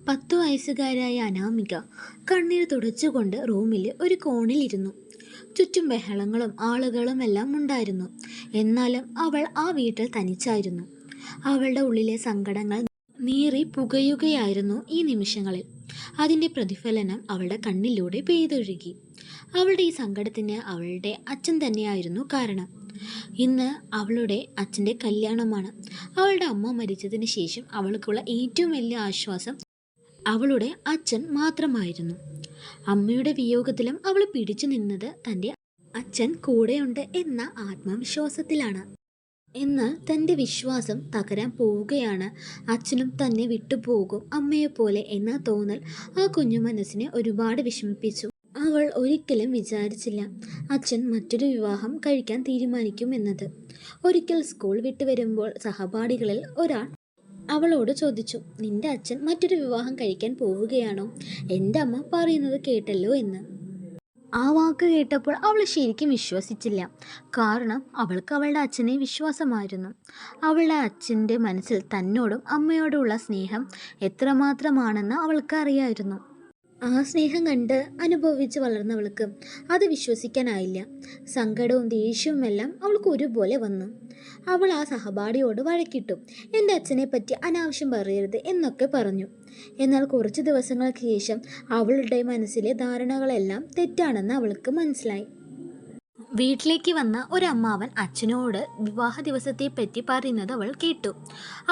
10 വയസ്സുകാരായ അനാമിക കണ്ണീർ തുടച്ചുകൊണ്ട് റൂമിൽ ഒരു കോണിലിരുന്നു. ചുറ്റും ബഹളങ്ങളും ആളുകളും എല്ലാം ഉണ്ടായിരുന്നു. എന്നാലും അവൾ ആ വീട്ടിൽ തനിച്ചായിരുന്നു. അവളുടെ ഉള്ളിലെ സങ്കടങ്ങൾ നീറി പുകയുകയായിരുന്നു ഈ നിമിഷങ്ങളിൽ. അതിൻ്റെ പ്രതിഫലനം അവളുടെ കണ്ണിലൂടെ പെയ്തൊഴുകി. അവളുടെ ഈ സങ്കടത്തിന് അവളുടെ അച്ഛൻ തന്നെയായിരുന്നു കാരണം. ഇന്ന് അവളുടെ അച്ഛൻ്റെ കല്യാണമാണ്. അവളുടെ അമ്മ മരിച്ചതിന് ശേഷം അവൾക്കുള്ള ഏറ്റവും വലിയ ആശ്വാസം അവളുടെ അച്ഛൻ മാത്രമായിരുന്നു. അമ്മയുടെ വിയോഗത്തിലും അവൾ പിടിച്ചു നിന്നത് തൻ്റെ അച്ഛൻ കൂടെയുണ്ട് എന്ന ആത്മവിശ്വാസത്തിലാണ്. എന്നാൽ തൻ്റെ വിശ്വാസം തകരാൻ പോവുകയാണ്. അച്ഛനും തന്നെ വിട്ടുപോകും അമ്മയെപ്പോലെ എന്ന തോന്നൽ ആ കുഞ്ഞു മനസ്സിനെ ഒരുപാട് വിഷമിപ്പിച്ചു. അവൾ ഒരിക്കലും വിചാരിച്ചില്ല അച്ഛൻ മറ്റൊരു വിവാഹം കഴിക്കാൻ തീരുമാനിക്കുമെന്നത്. ഒരിക്കൽ സ്കൂൾ വിട്ടു വരുമ്പോൾ സഹപാഠികളിൽ ഒരാൾ അവളോട് ചോദിച്ചു, നിന്റെ അച്ഛൻ മറ്റൊരു വിവാഹം കഴിക്കാൻ പോവുകയാണോ? എൻ്റെ അമ്മ പറയുന്നത് കേട്ടല്ലോ എന്ന്. ആ വാക്ക് കേട്ടപ്പോൾ അവൾ ശരിക്കും വിശ്വസിച്ചില്ല. കാരണം അവൾക്ക് അവളുടെ അച്ഛനെ വിശ്വാസമായിരുന്നു. അവളുടെ അച്ഛൻ്റെ മനസ്സിൽ തന്നോടും അമ്മയോടുള്ള സ്നേഹം എത്രമാത്രമാണെന്ന് അവൾക്ക് അറിയായിരുന്നു. ആ സ്നേഹം കണ്ട് അനുഭവിച്ച് വളർന്നവൾക്ക് അത് വിശ്വസിക്കാനായില്ല. സങ്കടവും ദേഷ്യവുമെല്ലാം അവൾക്ക് ഒരുപോലെ വന്നു. അവൾ ആ സഹപാഠിയോട് വഴക്കിട്ടു. എൻ്റെ അച്ഛനെ പറ്റി അനാവശ്യം പറയരുത് എന്നൊക്കെ പറഞ്ഞു. എന്നാൽ കുറച്ച് ദിവസങ്ങൾക്ക് ശേഷം അവളുടെ മനസ്സിലെ ധാരണകളെല്ലാം തെറ്റാണെന്ന് അവൾക്ക് മനസ്സിലായി. വീട്ടിലേക്ക് വന്ന ഒരമ്മാവൻ അച്ഛനോട് വിവാഹ ദിവസത്തെപ്പറ്റി പറയുന്നത് അവൾ കേട്ടു.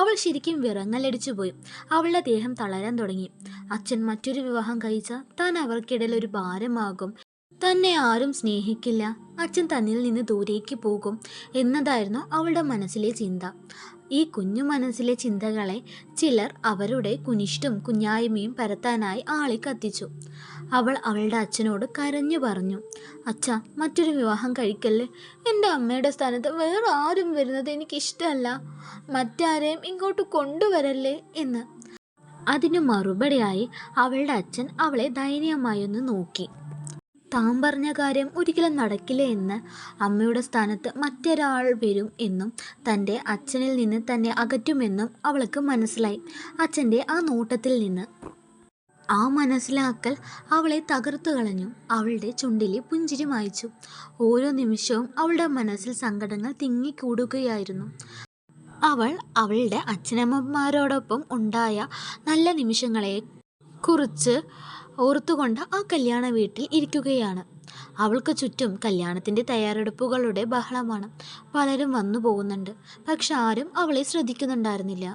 അവൾ ശരിക്കും വിറങ്ങലടിച്ചു പോയി. അവളുടെ ദേഹം തളരാൻ തുടങ്ങി. അച്ഛൻ മറ്റൊരു വിവാഹം കഴിച്ചാൽ താൻ അവർക്കിടയിൽ ഒരു ഭാരമാകും, തന്നെ ആരും സ്നേഹിക്കില്ല, അച്ഛൻ തന്നിൽ നിന്ന് ദൂരേക്ക് പോകും എന്നതായിരുന്നു അവളുടെ മനസ്സിലെ ചിന്ത. ഈ കുഞ്ഞു മനസ്സിലെ ചിന്തകളെ ചിലർ അവരുടെ കുനിഷ്ടും കുഞ്ഞായ്മയും പരത്താനായി ആളി കത്തിച്ചു. അവൾ അവളുടെ അച്ഛനോട് കരഞ്ഞു പറഞ്ഞു, അച്ഛാ, മറ്റൊരു വിവാഹം കഴിക്കല്ലേ. എൻ്റെ അമ്മയുടെ സ്ഥാനത്ത് വേറെ ആരും വരുന്നത് എനിക്കിഷ്ടമല്ല. മറ്റാരെയും ഇങ്ങോട്ട് കൊണ്ടുവരല്ലേ എന്ന്. അതിനു മറുപടിയായി അവളുടെ അച്ഛൻ അവളെ ദയനീയമായൊന്ന് നോക്കി. താൻ പറഞ്ഞ കാര്യം ഒരിക്കലും നടക്കില്ല എന്ന്, അമ്മയുടെ സ്ഥാനത്ത് മറ്റൊരാൾ വരും എന്നും തൻ്റെ അച്ഛനിൽ നിന്ന് തന്നെ അകറ്റുമെന്നും അവൾക്ക് മനസ്സിലായി അച്ഛൻ്റെ ആ നോട്ടത്തിൽ നിന്ന്. ആ മനസ്സിലാക്കൽ അവളെ തകർത്തു കളഞ്ഞു. അവളുടെ ചുണ്ടിലെ പുഞ്ചിരി മായ്ച്ചു. ഓരോ നിമിഷവും അവളുടെ മനസ്സിൽ സങ്കടങ്ങൾ തിങ്ങിക്കൂടുകയായിരുന്നു. അവൾ അവളുടെ അച്ഛനമ്മമാരോടൊപ്പം ഉണ്ടായ നല്ല നിമിഷങ്ങളെ കുറിച്ച് ഓർത്തുകൊണ്ട് ആ കല്യാണ വീട്ടിൽ ഇരിക്കുകയാണ്. അവൾക്ക് ചുറ്റും കല്യാണത്തിൻ്റെ തയ്യാറെടുപ്പുകളുടെ ബഹളമാണ്. പലരും വന്നു പോകുന്നുണ്ട്. പക്ഷെ ആരും അവളെ ശ്രദ്ധിക്കുന്നുണ്ടായിരുന്നില്ല.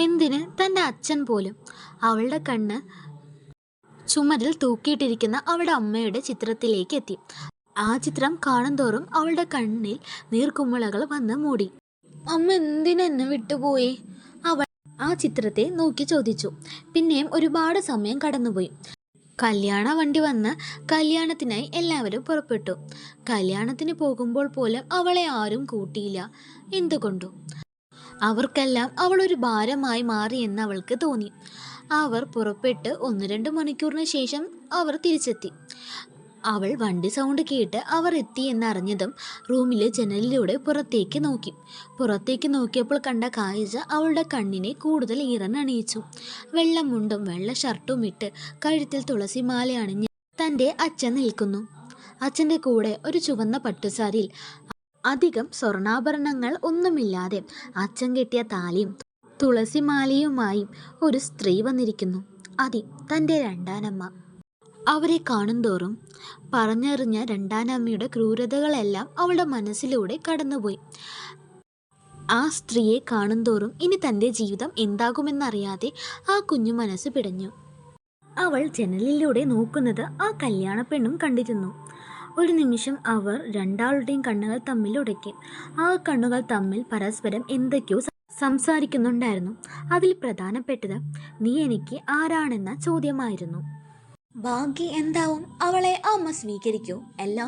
എന്തിന് തൻ്റെ അച്ഛൻ പോലും. അവളുടെ കണ്ണ് ചുമരിൽ തൂക്കിയിട്ടിരിക്കുന്ന അവളുടെ അമ്മയുടെ ചിത്രത്തിലേക്ക് എത്തി. ആ ചിത്രം കാണുന്തോറും അവളുടെ കണ്ണിൽ നീർക്കുമിളകൾ വന്ന് മൂടി. അമ്മ എന്തിനെന്നെ വിട്ടുപോയി? അവൾ ആ ചിത്രത്തെ നോക്കി ചോദിച്ചു. പിന്നെയും ഒരുപാട് സമയം കടന്നുപോയി. കല്യാണ വണ്ടി വന്ന് കല്യാണത്തിനായി എല്ലാവരും പുറപ്പെട്ടു. കല്യാണത്തിന് പോകുമ്പോൾ പോലും അവളെ ആരും കൂട്ടിയില്ല. എന്തുകൊണ്ടു? അവർക്കെല്ലാം അവൾ ഒരു ഭാരമായി മാറിയെന്ന് അവൾക്ക് തോന്നി. അവർ പുറപ്പെട്ട് 1-2 മണിക്കൂറിന് ശേഷം അവർ തിരിച്ചെത്തി. അവൾ വണ്ടി സൗണ്ട് കേട്ട് അവർ എത്തി എന്നറിഞ്ഞതും റൂമിലെ ജനലിലൂടെ പുറത്തേക്ക് നോക്കിയപ്പോൾ കണ്ട കാഴ്ച അവളുടെ കണ്ണിനെ കൂടുതൽ ഈറനണിയിച്ചു. വെള്ള മുണ്ടും വെള്ള ഷർട്ടും ഇട്ട് കഴുത്തിൽ തുളസിമാല അണിഞ്ഞ് തൻ്റെ അച്ഛൻ നിൽക്കുന്നു. അച്ഛൻ്റെ കൂടെ ഒരു ചുവന്ന പട്ടുസാരിയിൽ അധികം സ്വർണ്ണാഭരണങ്ങൾ ഒന്നുമില്ലാതെ അച്ഛൻ കെട്ടിയ താലിയും തുളസിമാലയുമായും ഒരു സ്ത്രീ വന്നിരിക്കുന്നു. അതി തൻ്റെ രണ്ടാനമ്മ. അവരെ കാണുന്തോറും പറഞ്ഞറിഞ്ഞ രണ്ടാനമ്മയുടെ ക്രൂരതകളെല്ലാം അവളുടെ മനസ്സിലൂടെ കടന്നുപോയി. ആ സ്ത്രീയെ കാണുന്തോറും ഇനി തൻ്റെ ജീവിതം എന്താകുമെന്നറിയാതെ ആ കുഞ്ഞു മനസ്സ് പിടഞ്ഞു. അവൾ ജനലിലൂടെ നോക്കുന്നത് ആ കല്യാണ പെണ്ണും കണ്ടിരുന്നു. ഒരു നിമിഷം അവർ രണ്ടാളുടെയും കണ്ണുകൾ തമ്മിൽ ഉടക്കി. ആ കണ്ണുകൾ തമ്മിൽ പരസ്പരം എന്തൊക്കെയോ സംസാരിക്കുന്നുണ്ടായിരുന്നു. അതിൽ പ്രധാനപ്പെട്ടത് നീ എനിക്ക് ആരാണെന്ന ചോദ്യമായിരുന്നു. ബാക്കി എന്താവും? അവളെ ആ അമ്മ സ്വീകരിക്കൂ? അല്ല,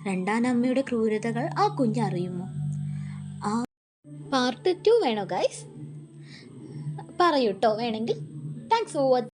രണ്ടാനമ്മയുടെ ക്രൂരതകൾ ആ കുഞ്ഞറിയുമോ? ആ പാർട്ട് 2 വേണോ ഗൈസ്? പറയൂട്ടോ വേണമെങ്കിൽ. Thanks for watching.